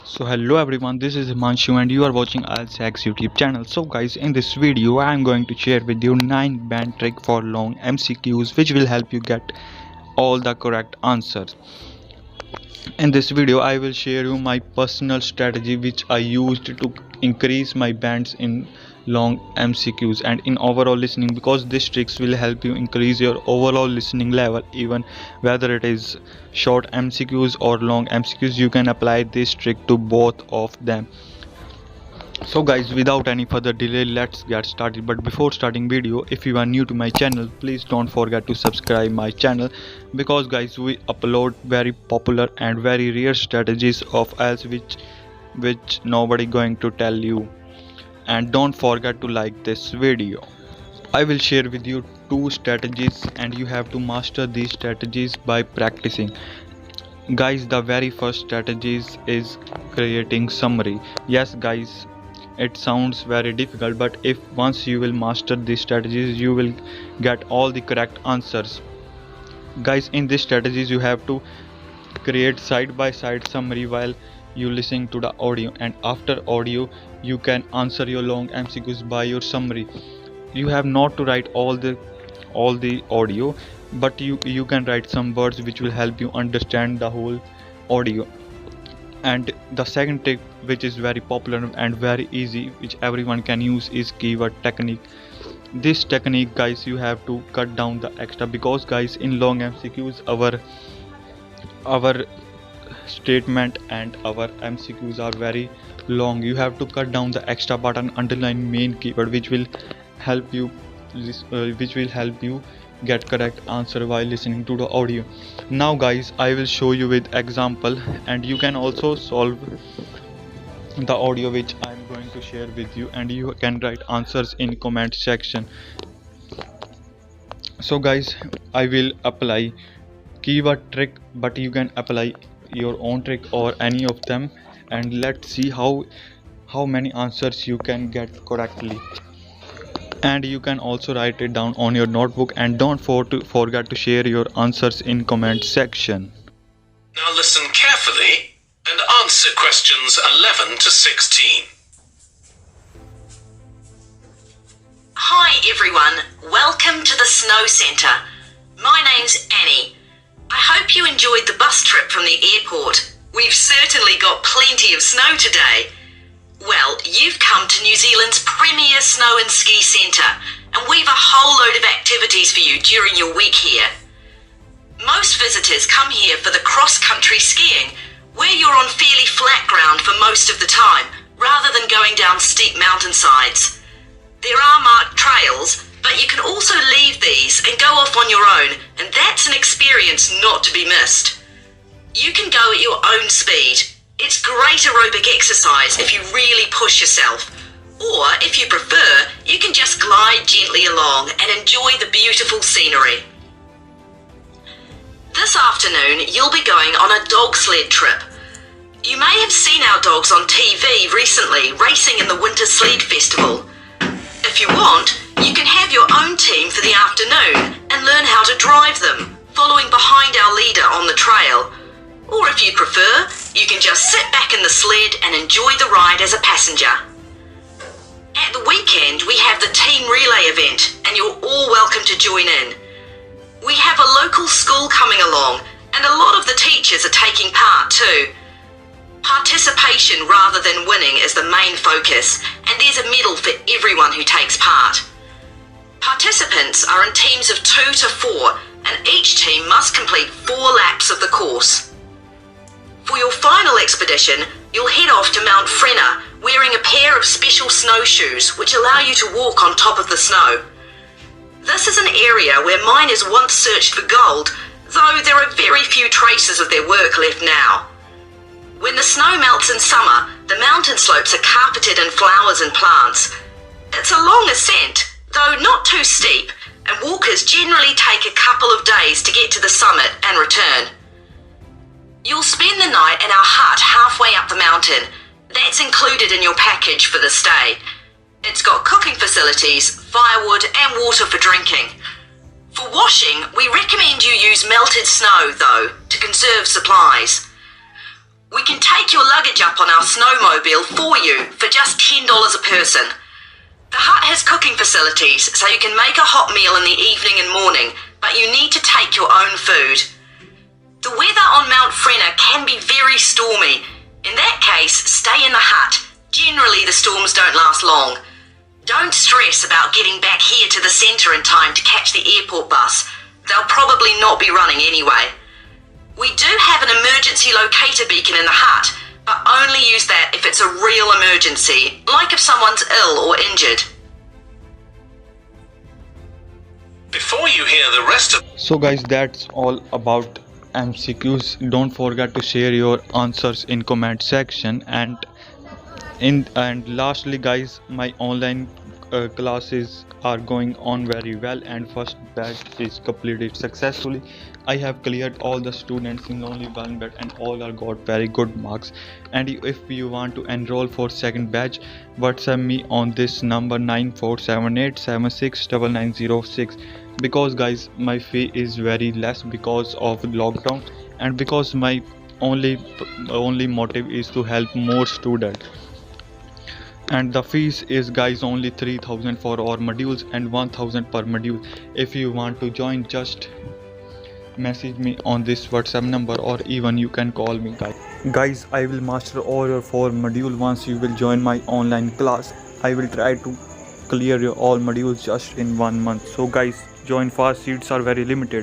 So hello everyone, this is Himanshu and you are watching IELTS YouTube channel. So guys, in this video I am going to share with you 9 band trick for long MCQs which will help you get all the correct answers. In this video I will share you my personal strategy which I used to increase my bands in long MCQs and in overall listening, because these tricks will help you increase your overall listening level. Even whether it is short MCQs or long MCQs, you can apply this trick to both of them. So guys, without any further delay, let's get started. But before starting video, if you are new to my channel, please don't forget to subscribe my channel, because guys, we upload very popular and very rare strategies of IELTS which nobody going to tell you. And don't forget to like this video. I will share with you 2 strategies and you have to master these strategies by practicing. Guys, the very first strategies is creating summary. Yes guys, it sounds very difficult, but if once you will master these strategies, you will get all the correct answers. Guys, in these strategies you have to create side by side summary while you listening to the audio, and after audio you can answer your long MCQs by your summary. You have not to write all the audio, but you can write some words which will help you understand the whole audio. And the second trick, which is very popular and very easy, which everyone can use, is keyword technique. This technique guys, you have to cut down the extra, because guys, in long MCQs our statement and our MCQs are very long. You have to cut down the extra part and underline main keyword, which will help you get correct answer while listening to the audio. Now guys, I will show you with example, and you can also solve the audio which I am going to share with you, and you can write answers in comment section. So guys, I will apply keyword trick, but you can apply your own trick or any of them, and let's see how many answers you can get correctly. And you can also write it down on your notebook, and don't forget to share your answers in comment section. Now listen carefully and answer questions 11 to 16. Hi everyone, welcome to the Snow Centre. My name's Annie. I hope you enjoyed the bus trip from the airport. We've certainly got plenty of snow today. Well, you've come to New Zealand's premier snow and ski centre, and we've a whole load of activities for you during your week here. Most visitors come here for the cross-country skiing, where you're on fairly flat ground for most of the time, rather than going down steep mountainsides. There are marked trails, but you can also leave these and go off on your own, and that's an experience not to be missed. You can go at your own speed. It's great aerobic exercise if you really push yourself, or if you prefer, you can just glide gently along and enjoy the beautiful scenery. This afternoon you'll be going on a dog sled trip. You may have seen our dogs on TV recently racing in the Winter Sled Festival. If you want, you can have your own team for the afternoon and learn how to drive them, following behind our leader on the trail. Or if you prefer, you can just sit back in the sled and enjoy the ride as a passenger. At the weekend, we have the team relay event, and you're all welcome to join in. We have a local school coming along, and a lot of the teachers are taking part too. Participation rather than winning is the main focus, and there's a medal for everyone who takes part. Participants are in teams of 2 to 4, and each team must complete 4 laps of the course. For your final expedition, you'll head off to Mount Frenna wearing a pair of special snowshoes which allow you to walk on top of the snow. This is an area where miners once searched for gold, though there are very few traces of their work left now. When the snow melts in summer, the mountain slopes are carpeted in flowers and plants. It's a long ascent, though not too steep, and walkers generally take a couple of days to get to the summit and return. You'll spend the night in our hut halfway up the mountain. That's included in your package for the stay. It's got cooking facilities, firewood and water for drinking. For washing, we recommend you use melted snow though, to conserve supplies. We can take your luggage up on our snowmobile for you for just $10 a person. The hut has cooking facilities, so you can make a hot meal in the evening and morning, but you need to take your own food. The weather on Mount Frenna can be very stormy. In that case, stay in the hut. Generally, the storms don't last long. Don't stress about getting back here to the centre in time to catch the airport bus. They'll probably not be running anyway. We do have an emergency locator beacon in the hut, but only use that if it's a real emergency, like if someone's ill or injured. Before you hear the rest of So guys, that's all about MCQs. Don't forget to share your answers in comment section, and lastly guys, my online classes are going on very well, and first batch is completed successfully. I have cleared all the students in only one batch, and all are got very good marks. And if you want to enroll for second batch, WhatsApp me on this number 9478769906, because guys, my fee is very less because of lockdown, and because my only motive is to help more students. And the fees is guys only 3000 for our modules and 1000 per module. If you want to join, just message me on this WhatsApp number, or even you can call me guys. I will master all your 4 modules once you will join my online class. I will try to clear your all modules just in 1 month. So guys, join fast, seats are very limited.